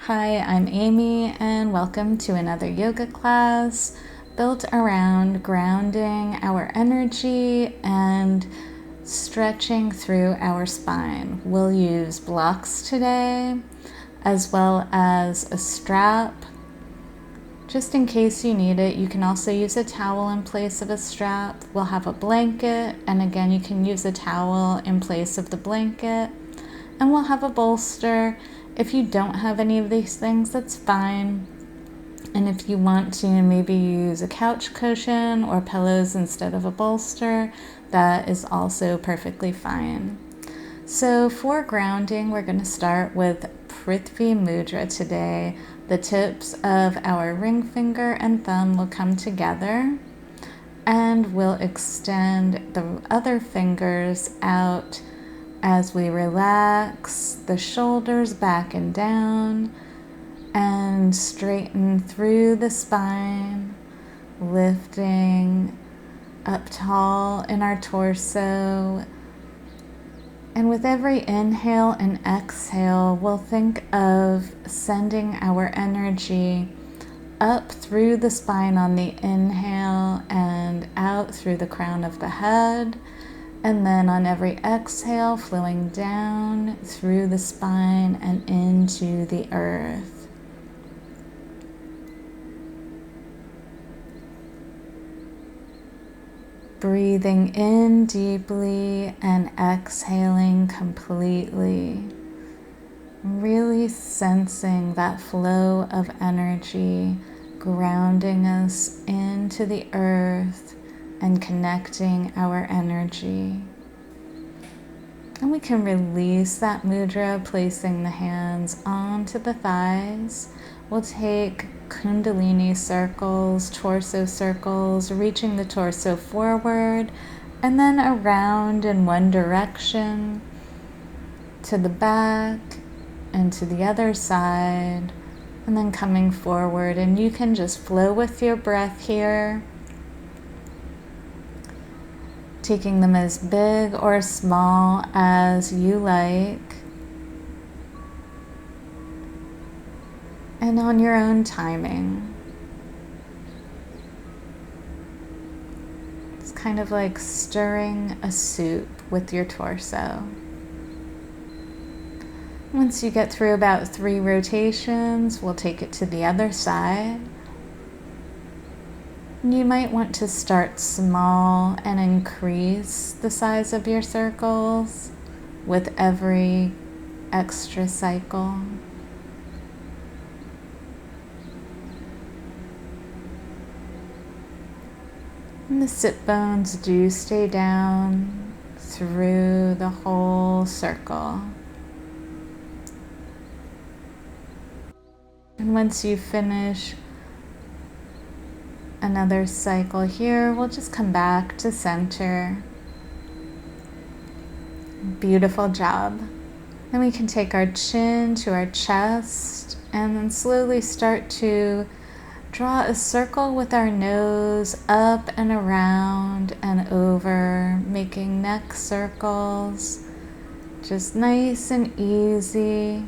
Hi, I'm Amy, and welcome to another yoga class built around grounding our energy and stretching through our spine. We'll use blocks today, as well as a strap. Just in case you need it, you can also use a towel in place of a strap. We'll have a blanket, and again, you can use a towel in place of the blanket. And we'll have a bolster. If you don't have any of these things, that's fine. And if you want to maybe use a couch cushion or pillows instead of a bolster, that is also perfectly fine. So for grounding, we're going to start with Prithvi Mudra today. The tips of our ring finger and thumb will come together, and we'll extend the other fingers out as we relax the shoulders back and down and straighten through the spine, lifting up tall in our torso. And with every inhale and exhale, we'll think of sending our energy up through the spine on the inhale and out through the crown of the head. And then on every exhale, flowing down through the spine and into the earth. Breathing in deeply and exhaling completely. Really sensing that flow of energy, grounding us into the earth and connecting our energy. And we can release that mudra, placing the hands onto the thighs. We'll take Kundalini circles, torso circles, reaching the torso forward and then around in one direction to the back and to the other side, and then coming forward. And you can just flow with your breath here, taking them as big or small as you like, and on your own timing. It's kind of like stirring a soup with your torso. Once you get through about 3 rotations, we'll take it to the other side. You might want to start small and increase the size of your circles with every extra cycle. And the sit bones do stay down through the whole circle. And once you finish another cycle here, we'll just come back to center. Beautiful job. Then we can take our chin to our chest and then slowly start to draw a circle with our nose up and around and over, making neck circles, just nice and easy.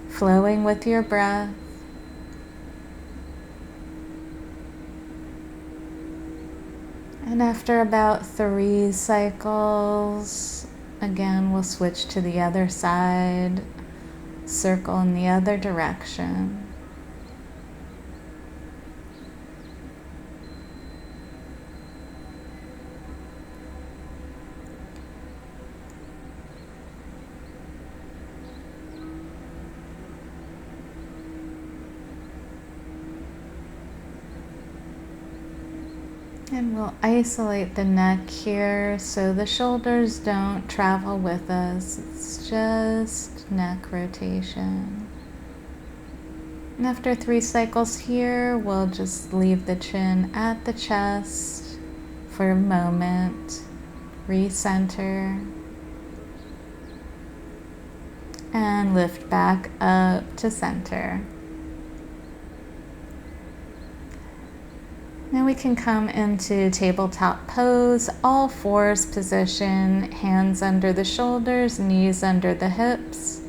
Flowing with your breath. And after about 3 cycles, again, we'll switch to the other side, circle in the other direction. And we'll isolate the neck here so the shoulders don't travel with us. It's just neck rotation. And after 3 cycles here, we'll just leave the chin at the chest for a moment, recenter, and lift back up to center. Now we can come into tabletop pose, all fours position, hands under the shoulders, knees under the hips.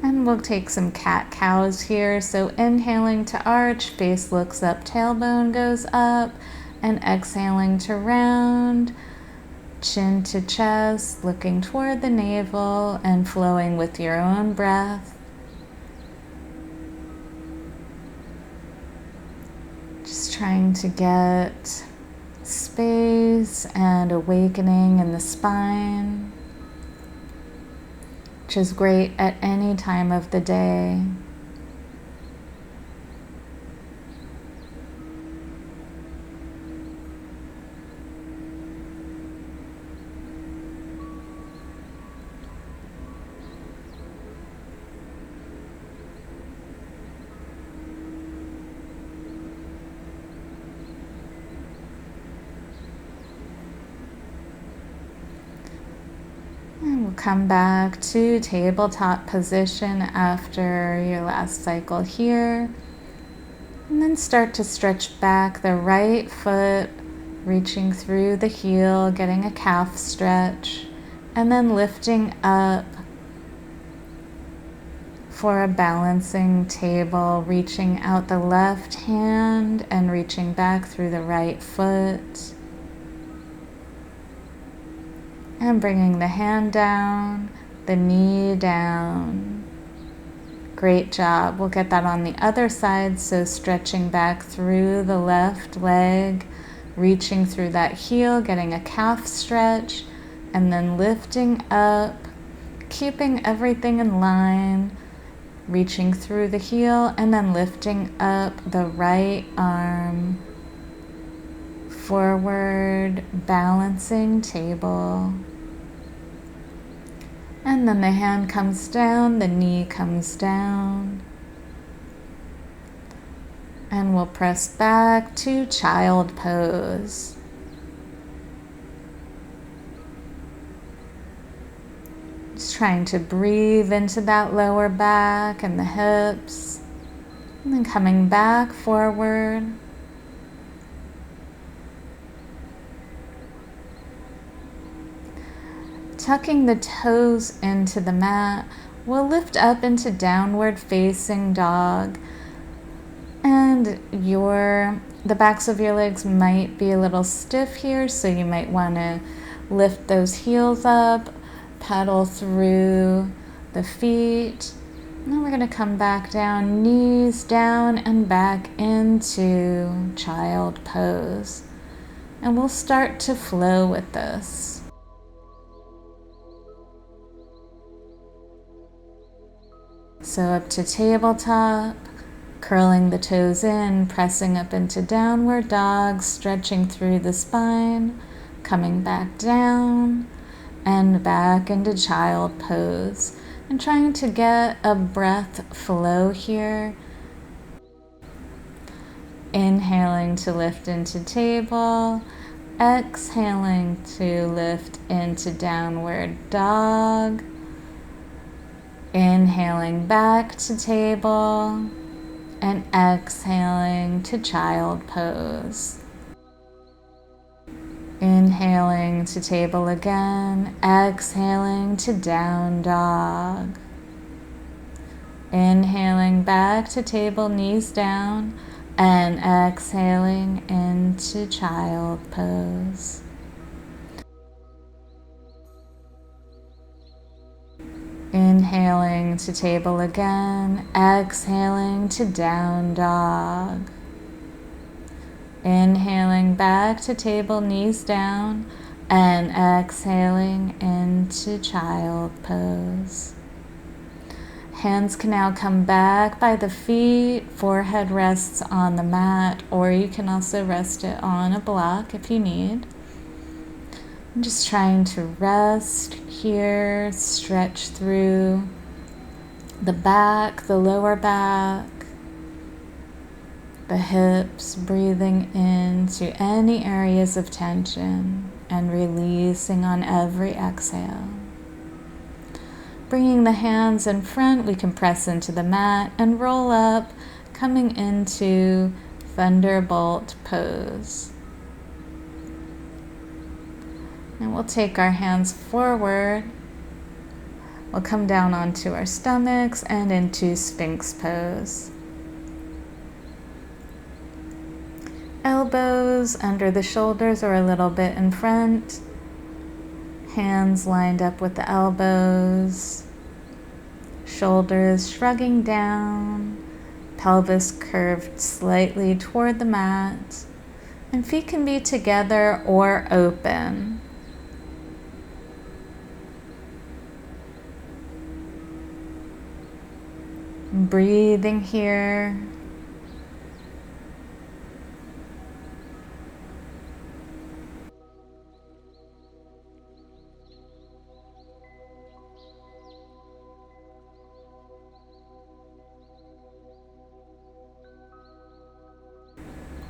And we'll take some cat-cows here. So inhaling to arch, face looks up, tailbone goes up, and exhaling to round, chin to chest, looking toward the navel and flowing with your own breath. Just trying to get space and awakening in the spine, which is great at any time of the day. And we'll come back to tabletop position after your last cycle here. And then start to stretch back the right foot, reaching through the heel, getting a calf stretch, and then lifting up for a balancing table, reaching out the left hand and reaching back through the right foot. And bringing the hand down, the knee down. Great job. We'll get that on the other side. So stretching back through the left leg, reaching through that heel, getting a calf stretch, and then lifting up, keeping everything in line, reaching through the heel, and then lifting up the right arm, forward, balancing table. And then the hand comes down, the knee comes down. And we'll press back to child pose. Just trying to breathe into that lower back and the hips. And then coming back forward. Tucking the toes into the mat, we'll lift up into downward facing dog. And the backs of your legs might be a little stiff here, so you might want to lift those heels up, pedal through the feet. And then we're going to come back down, knees down and back into child pose. And we'll start to flow with this. So up to tabletop, curling the toes in, pressing up into downward dog, stretching through the spine, coming back down and back into child pose. And trying to get a breath flow here. Inhaling to lift into table, exhaling to lift into downward dog. Inhaling back to table and exhaling to child pose. Inhaling to table again, exhaling to down dog. Inhaling back to table, knees down, and exhaling into child pose. Inhaling to table again, exhaling to down dog. Inhaling back to table, knees down, and exhaling into child pose. Hands can now come back by the feet, forehead rests on the mat, or you can also rest it on a block if you need. I'm just trying to rest here, stretch through the back, the lower back, the hips, breathing into any areas of tension and releasing on every exhale. Bringing the hands in front, we can press into the mat and roll up, coming into thunderbolt pose. And we'll take our hands forward. We'll come down onto our stomachs and into Sphinx pose. Elbows under the shoulders or a little bit in front. Hands lined up with the elbows. Shoulders shrugging down. Pelvis curved slightly toward the mat. And feet can be together or open. Breathing here.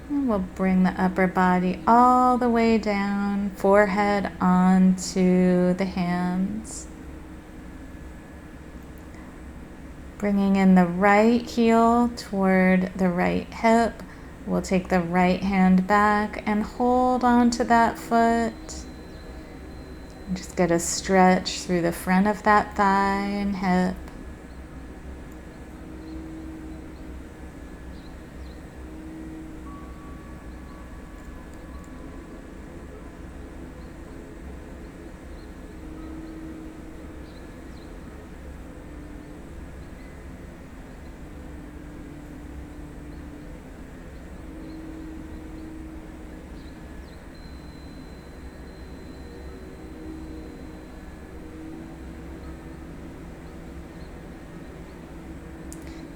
And we'll bring the upper body all the way down, forehead onto the hands. Bringing in the right heel toward the right hip. We'll take the right hand back and hold onto that foot. Just get a stretch through the front of that thigh and hip.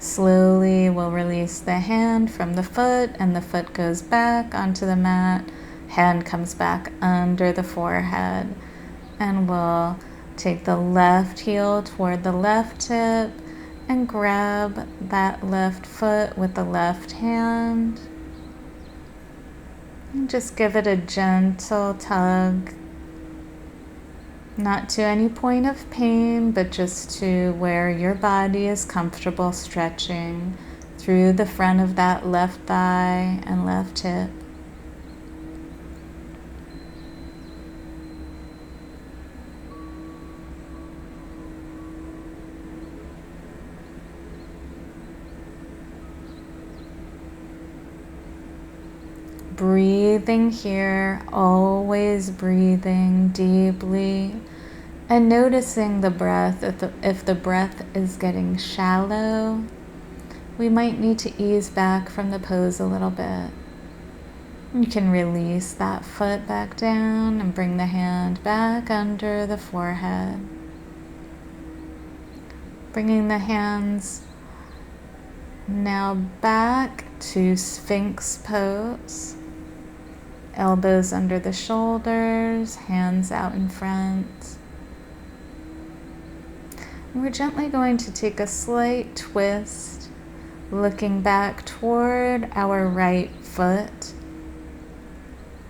Slowly we'll release the hand from the foot and the foot goes back onto the mat. Hand comes back under the forehead. And we'll take the left heel toward the left hip and grab that left foot with the left hand. And just give it a gentle tug. Not to any point of pain, but just to where your body is comfortable stretching through the front of that left thigh and left hip. Breathing here, always breathing deeply and noticing the breath. If the breath is getting shallow, we might need to ease back from the pose a little bit. You can release that foot back down and bring the hand back under the forehead. Bringing the hands now back to Sphinx pose. Elbows under the shoulders, hands out in front. And we're gently going to take a slight twist, looking back toward our right foot.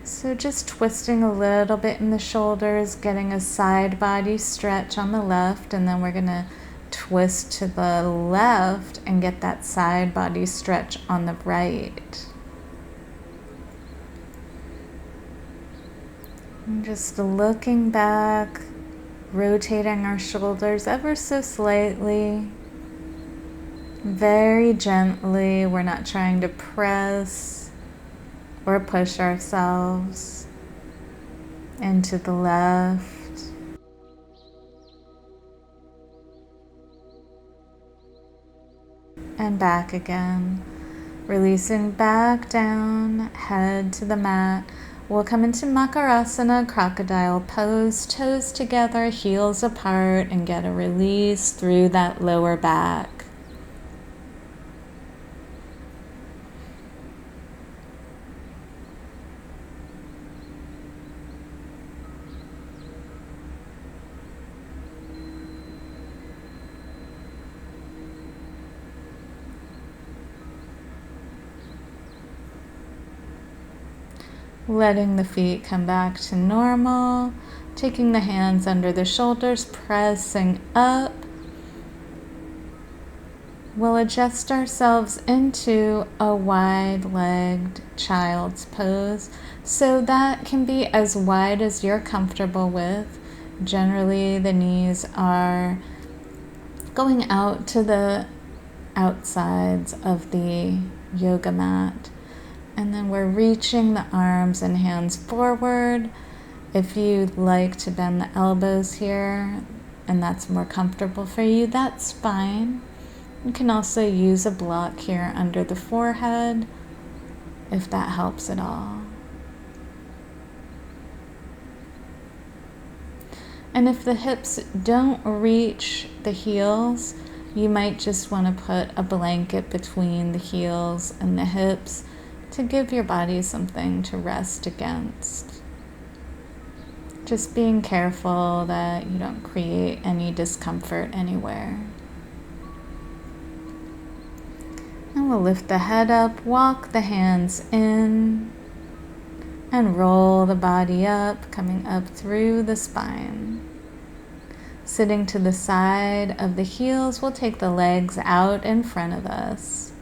So just twisting a little bit in the shoulders, getting a side body stretch on the left, and then we're going to twist to the left and get that side body stretch on the right. And just looking back, rotating our shoulders ever so slightly, very gently. We're not trying to press or push ourselves into the left. And back again, releasing back down, head to the mat. We'll come into Makarasana, crocodile pose, toes together, heels apart, and get a release through that lower back. Letting the feet come back to normal, Taking the hands under the shoulders, pressing up. We'll adjust ourselves into a wide-legged child's pose. So that can be as wide as you're comfortable with. Generally, the knees are going out to the outsides of the yoga mat. And then we're reaching the arms and hands forward. If you'd like to bend the elbows here and that's more comfortable for you, that's fine. You can also use a block here under the forehead if that helps at all. And if the hips don't reach the heels, you might just want to put a blanket between the heels and the hips to give your body something to rest against. Just being careful that you don't create any discomfort anywhere. And we'll lift the head up, walk the hands in, and roll the body up, coming up through the spine. Sitting to the side of the heels, we'll take the legs out in front of us.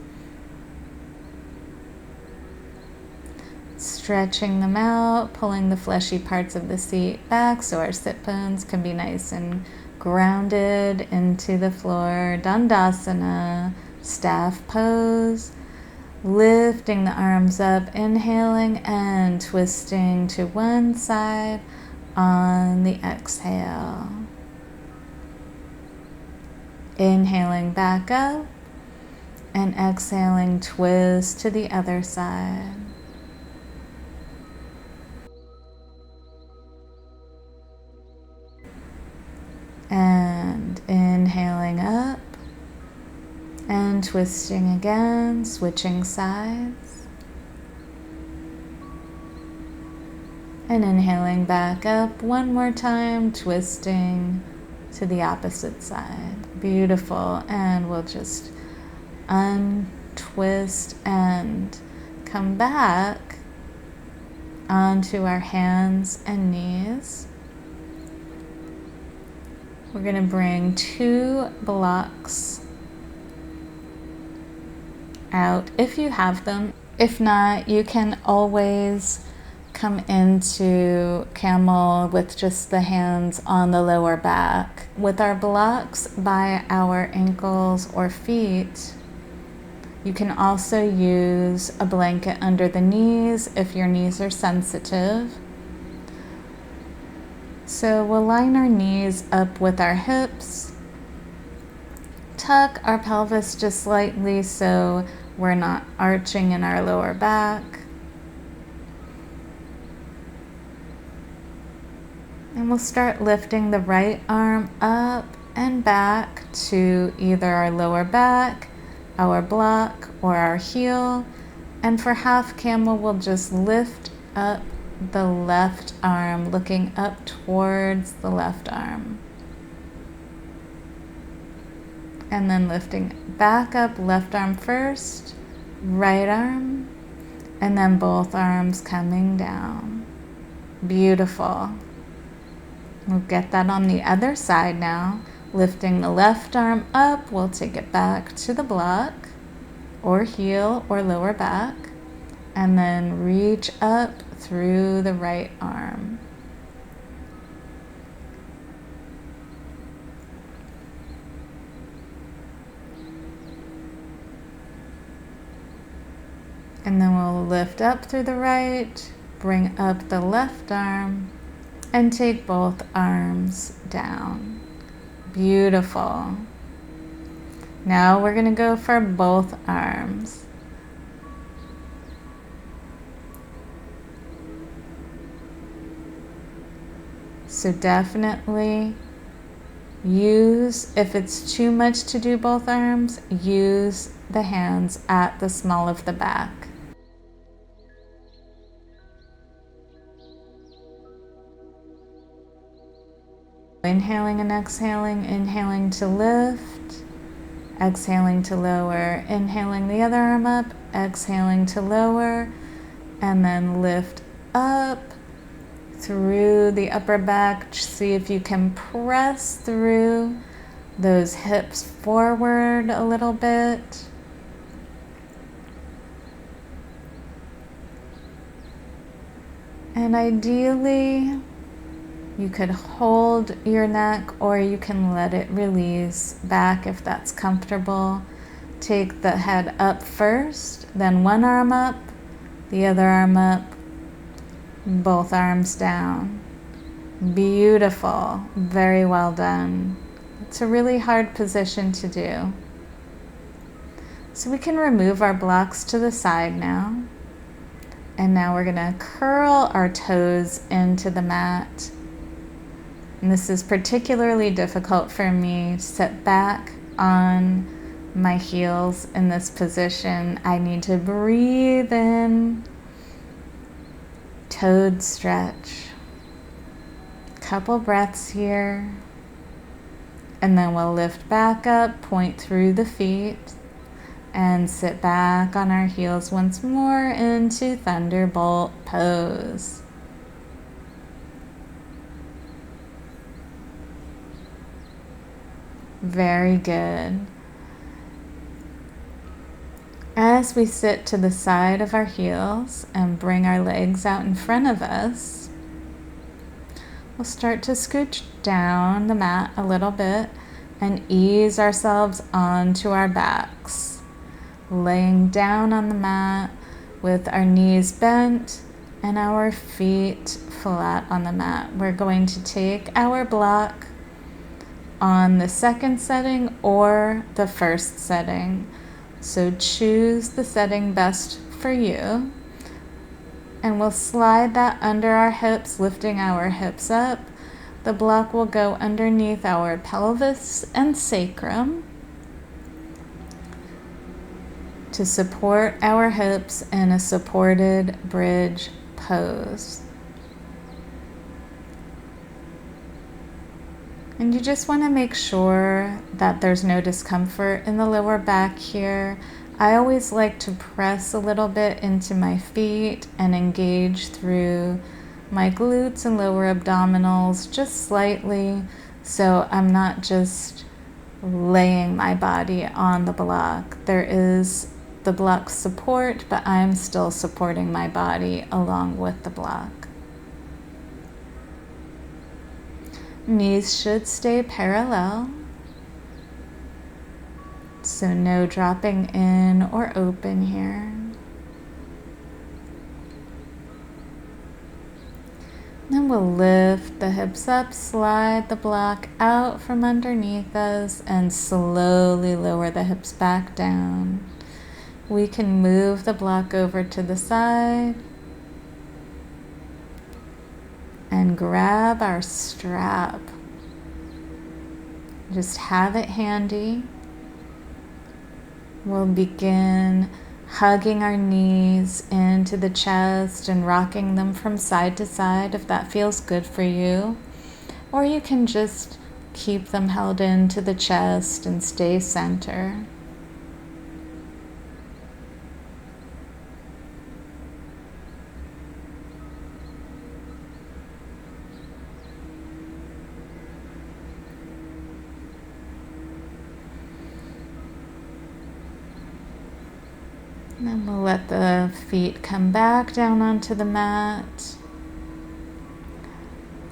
Stretching them out, pulling the fleshy parts of the seat back so our sit bones can be nice and grounded into the floor. Dandasana, staff pose. Lifting the arms up, inhaling and twisting to one side on the exhale. Inhaling back up and exhaling, twist to the other side. And inhaling up and twisting again, switching sides. And inhaling back up one more time, twisting to the opposite side. Beautiful. And we'll just untwist and come back onto our hands and knees. We're going to bring 2 blocks out if you have them. If not, you can always come into camel with just the hands on the lower back. With our blocks by our ankles or feet, you can also use a blanket under the knees if your knees are sensitive. So we'll line our knees up with our hips. Tuck our pelvis just slightly so we're not arching in our lower back. And we'll start lifting the right arm up and back to either our lower back, our block, or our heel. And for half camel, we'll just lift up the left arm, looking up towards the left arm. And then lifting back up, left arm first, right arm, and then both arms coming down. Beautiful. We'll get that on the other side now. Lifting the left arm up, we'll take it back to the block or heel or lower back, and then reach up through the right arm. And then we'll lift up through the right, bring up the left arm, and take both arms down. Beautiful. Now we're going to go for both arms. So definitely use, if it's too much to do both arms, use the hands at the small of the back. Inhaling and exhaling, inhaling to lift, exhaling to lower, inhaling the other arm up, exhaling to lower, and then lift up through the upper back. See if you can press through those hips forward a little bit. And ideally, you could hold your neck or you can let it release back if that's comfortable. Take the head up first, then one arm up, the other arm up, both arms down. Beautiful, very well done. It's a really hard position to do. So we can remove our blocks to the side now. And now we're gonna curl our toes into the mat. And this is particularly difficult for me to sit back on my heels in this position. I need to breathe in, toed stretch. Couple breaths here. And then we'll lift back up, point through the feet, and sit back on our heels once more into Thunderbolt pose. Very good. As we sit to the side of our heels and bring our legs out in front of us, we'll start to scooch down the mat a little bit and ease ourselves onto our backs. Laying down on the mat with our knees bent and our feet flat on the mat. We're going to take our block on the second setting or the first setting. So choose the setting best for you. And we'll slide that under our hips, lifting our hips up. The block will go underneath our pelvis and sacrum to support our hips in a supported bridge pose. And you just want to make sure that there's no discomfort in the lower back here. I always like to press a little bit into my feet and engage through my glutes and lower abdominals just slightly, so I'm not just laying my body on the block. There is the block support, but I'm still supporting my body along with the block. Knees should stay parallel, so no dropping in or open here. Then we'll lift the hips up, slide the block out from underneath us, and slowly lower the hips back down. We can move the block over to the side and grab our strap. Just have it handy. We'll begin hugging our knees into the chest and rocking them from side to side if that feels good for you. Or you can just keep them held into the chest and stay center. And then we'll let the feet come back down onto the mat.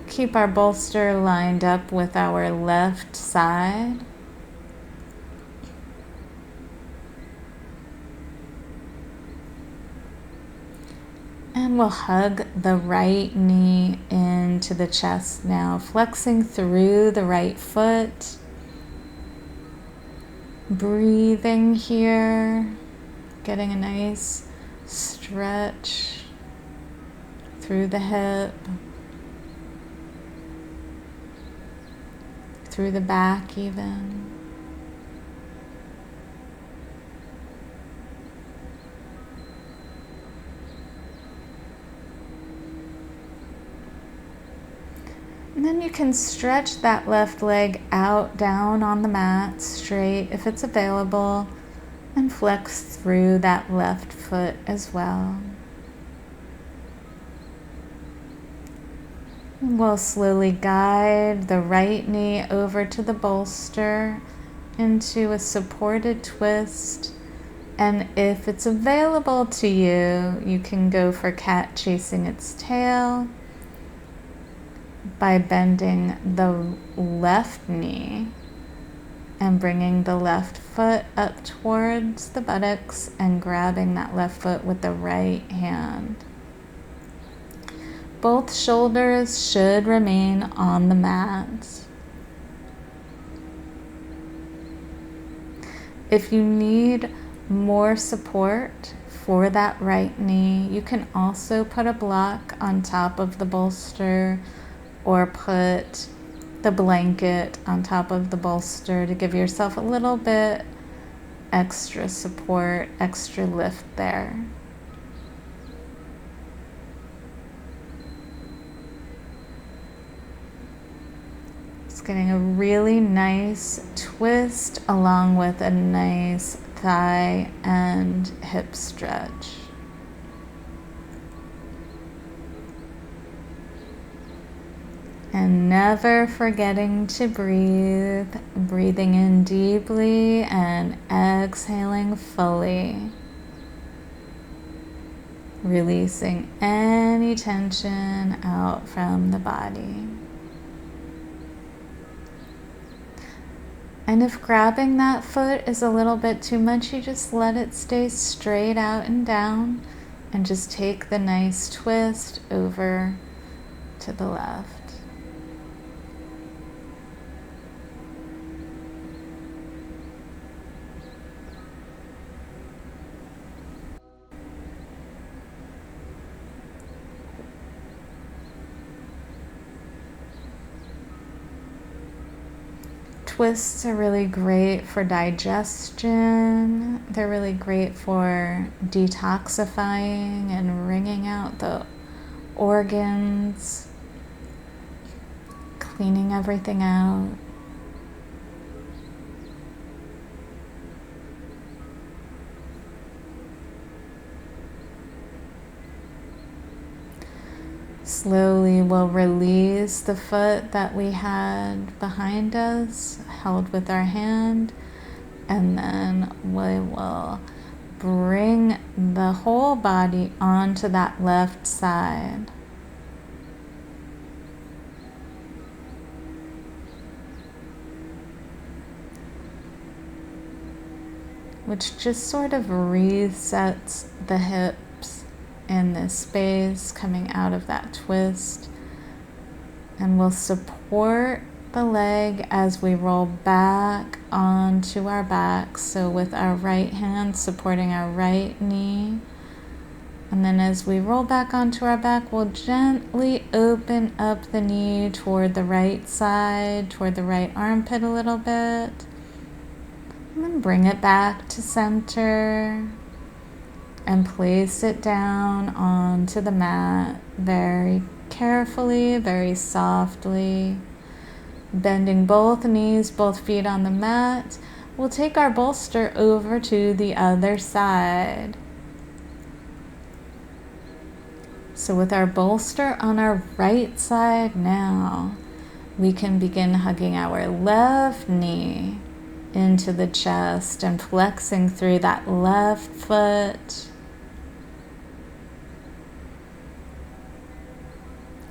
Keep our bolster lined up with our left side. And we'll hug the right knee into the chest now, flexing through the right foot. Breathing here. Getting a nice stretch through the hip, through the back even. And then you can stretch that left leg out, down on the mat, straight if it's available. And flex through that left foot as well. We'll slowly guide the right knee over to the bolster into a supported twist. And if it's available to you, you can go for cat chasing its tail by bending the left knee and bringing the left foot up towards the buttocks and grabbing that left foot with the right hand. Both shoulders should remain on the mat. If you need more support for that right knee, you can also put a block on top of the bolster or put the blanket on top of the bolster to give yourself a little bit extra support, extra lift there. It's getting a really nice twist along with a nice thigh and hip stretch. And never forgetting to breathe, breathing in deeply and exhaling fully. Releasing any tension out from the body. And if grabbing that foot is a little bit too much, you just let it stay straight out and down and just take the nice twist over to the left. Twists are really great for digestion. They're really great for detoxifying and wringing out the organs, cleaning everything out. Slowly we'll release the foot that we had behind us, held with our hand, and then we will bring the whole body onto that left side. Which just sort of resets the hips in this space coming out of that twist, and we'll support the leg as we roll back onto our back, so with our right hand supporting our right knee, and then as we roll back onto our back, we'll gently open up the knee toward the right side, toward the right armpit a little bit, and then bring it back to center and place it down onto the mat very carefully, very softly. Bending both knees, both feet on the mat. We'll take our bolster over to the other side. So with our bolster on our right side now, we can begin hugging our left knee into the chest and flexing through that left foot.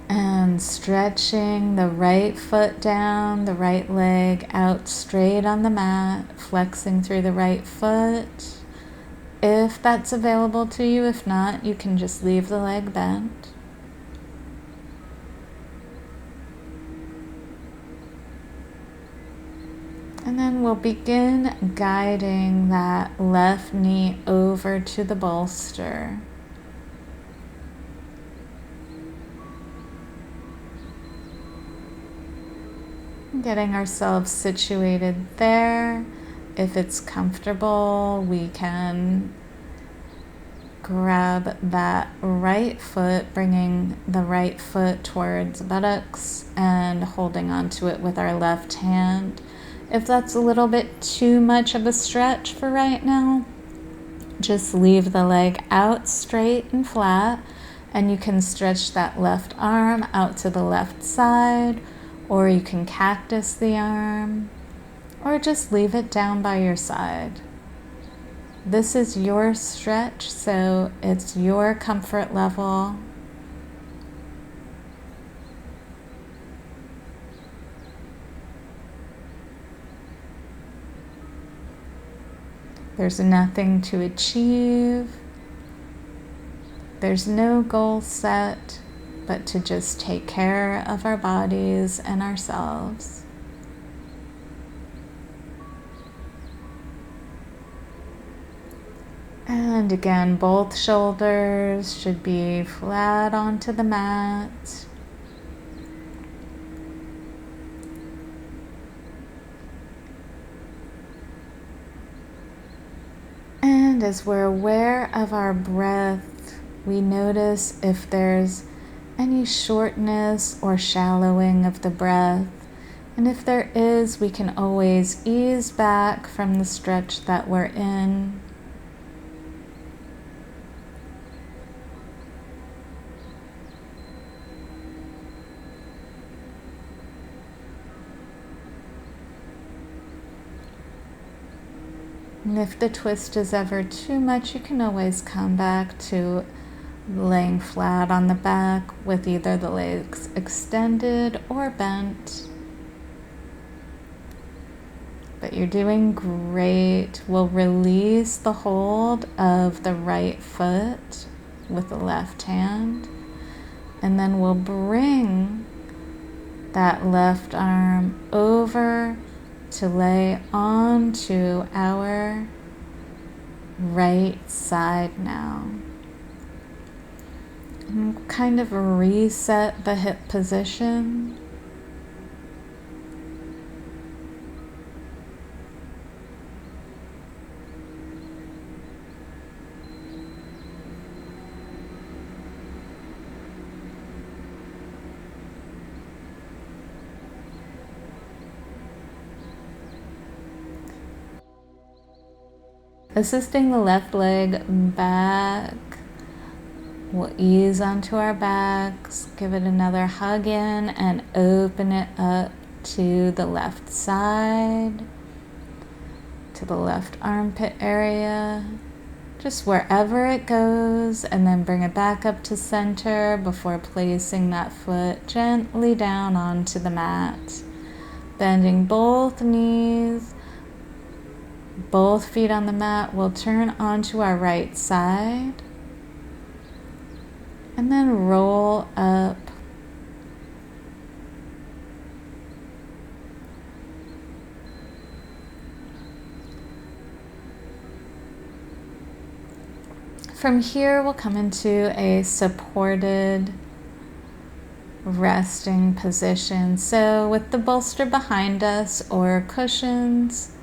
And stretching the right foot down, the right leg out straight on the mat, flexing through the right foot. If that's available to you, if not, you can just leave the leg bent. And then we'll begin guiding that left knee over to the bolster. Getting ourselves situated there. If it's comfortable, we can grab that right foot, bringing the right foot towards the buttocks and holding onto it with our left hand. If that's a little bit too much of a stretch for right now, just leave the leg out straight and flat And you can stretch that left arm out to the left side, or you can cactus the arm, or just leave it down by your side. This is your stretch, so it's your comfort level. There's nothing to achieve. There's no goal set, but to just take care of our bodies and ourselves. And again, both shoulders should be flat onto the mat. And as we're aware of our breath, we notice if there's any shortness or shallowing of the breath. And if there is, we can always ease back from the stretch that we're in. And if the twist is ever too much, you can always come back to laying flat on the back with either the legs extended or bent. But you're doing great. We'll release the hold of the right foot with the left hand, and then we'll bring that left arm over to lay onto our right side now. And kind of reset the hip position. Assisting the left leg back, we'll ease onto our backs, give it another hug in, and open it up to the left side, to the left armpit area, just wherever it goes, and then bring it back up to center before placing that foot gently down onto the mat. Bending both knees. Both feet on the mat. We'll turn onto our right side and then roll up. From here, we'll come into a supported resting position. So with the bolster behind us or cushions,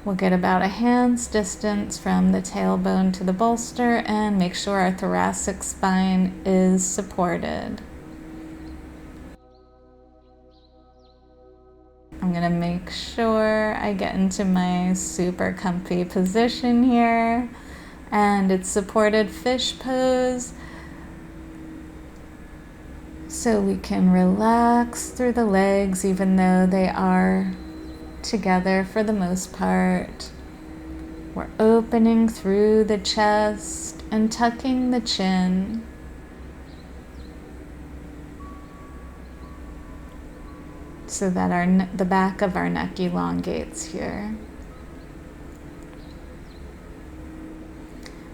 we'll get about a hand's distance from the tailbone to the bolster and make sure our thoracic spine is supported. I'm going to make sure I get into my super comfy position here, and it's supported fish pose. So we can relax through the legs even though they are together for the most part. We're opening through the chest and tucking the chin. So that the back of our neck elongates here.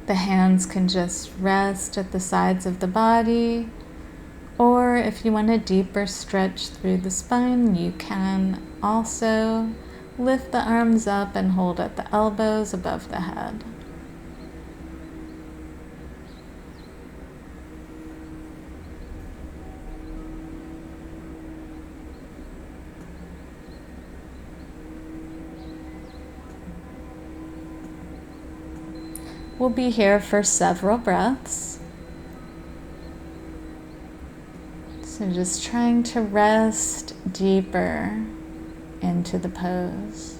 The hands can just rest at the sides of the body, or if you want a deeper stretch through the spine, you can also lift the arms up and hold at the elbows above the head. We'll be here for several breaths. So just trying to rest deeper into the pose.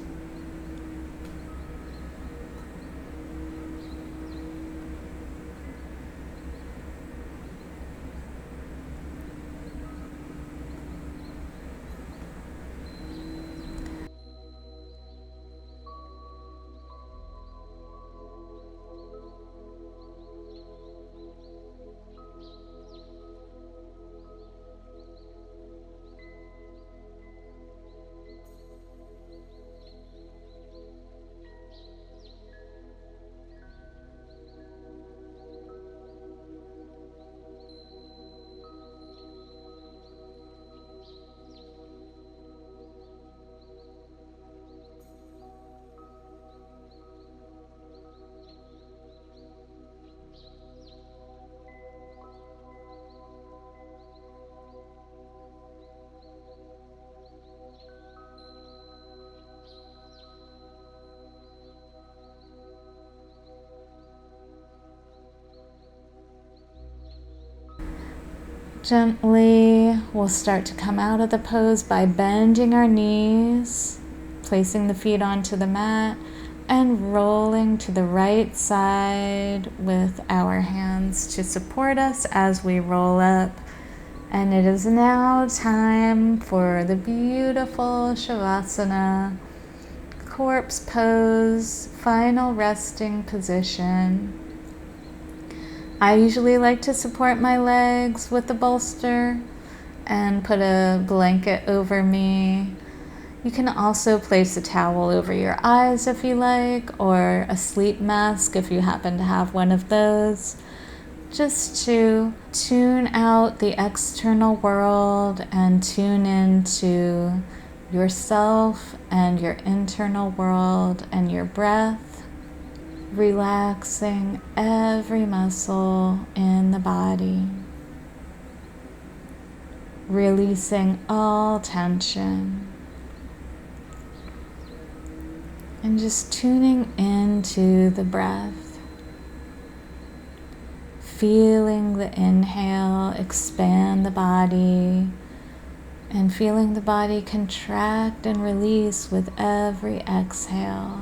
Gently, we'll start to come out of the pose by bending our knees, placing the feet onto the mat, and rolling to the right side with our hands to support us as we roll up. And it is now time for the beautiful Shavasana, corpse pose, final resting position. I usually like to support my legs with a bolster and put a blanket over me. You can also place a towel over your eyes if you like, or a sleep mask if you happen to have one of those, just to tune out the external world and tune into yourself and your internal world and your breath. Relaxing every muscle in the body, releasing all tension, and just tuning into the breath, feeling the inhale expand the body, and feeling the body contract and release with every exhale.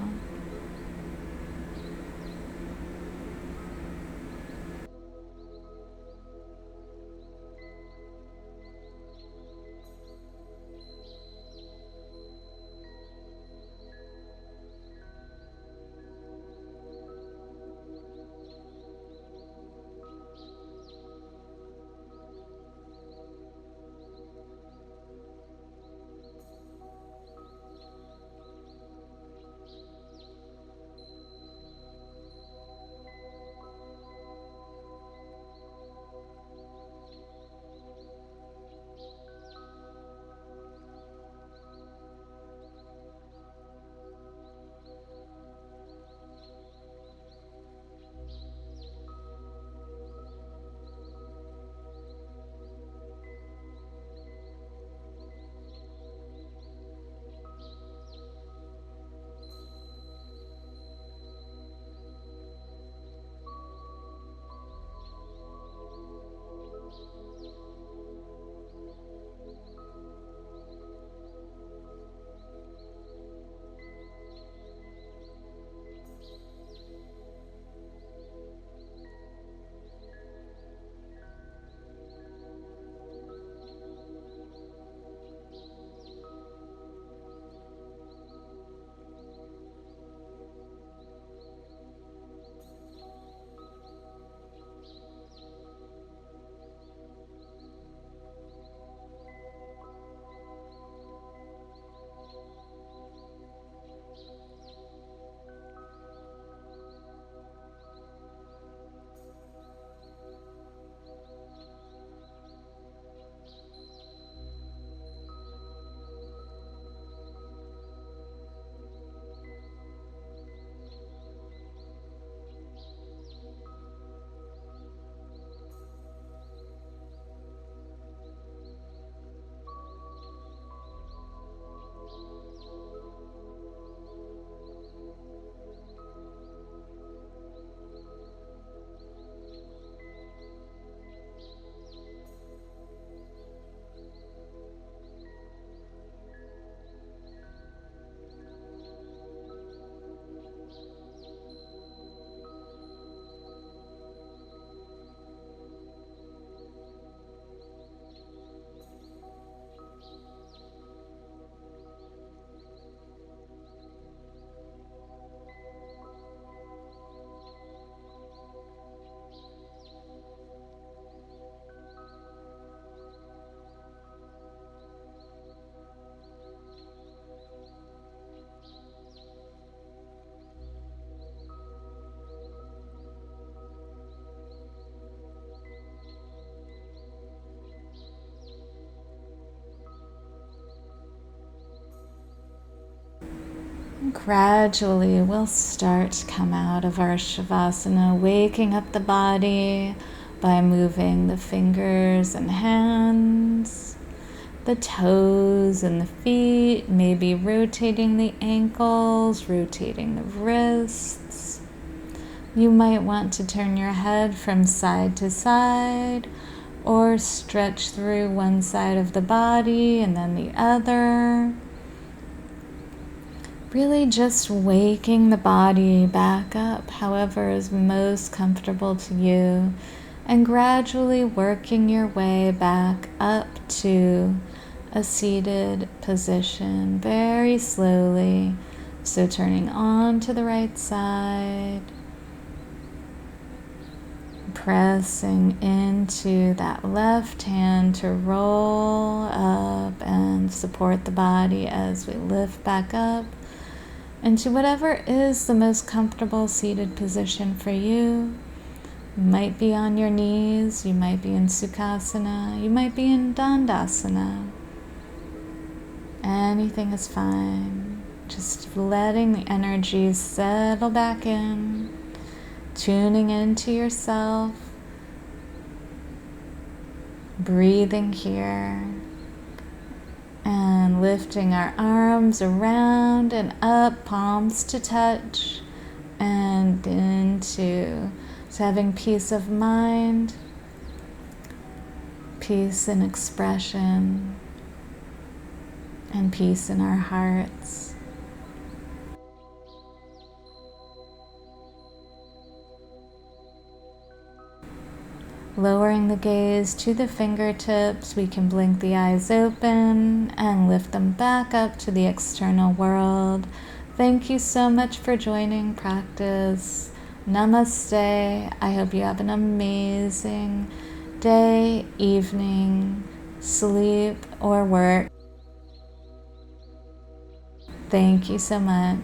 Gradually, we'll start to come out of our Shavasana, waking up the body by moving the fingers and hands, the toes and the feet, maybe rotating the ankles, rotating the wrists. You might want to turn your head from side to side, or stretch through one side of the body and then the other. Really just waking the body back up, however is most comfortable to you, and gradually working your way back up to a seated position very slowly. So turning on to the right side, pressing into that left hand to roll up and support the body as we lift back up into whatever is the most comfortable seated position for you. You might be on your knees, you might be in Sukhasana, you might be in Dandasana. Anything is fine. Just letting the energy settle back in, tuning into yourself, breathing here, and lifting our arms around and up, palms to touch, and into having peace of mind, peace in expression, and peace in our hearts. Lowering the gaze to the fingertips, we can blink the eyes open and lift them back up to the external world. Thank you so much for joining practice. Namaste. I hope you have an amazing day, evening, sleep, or work. Thank you so much.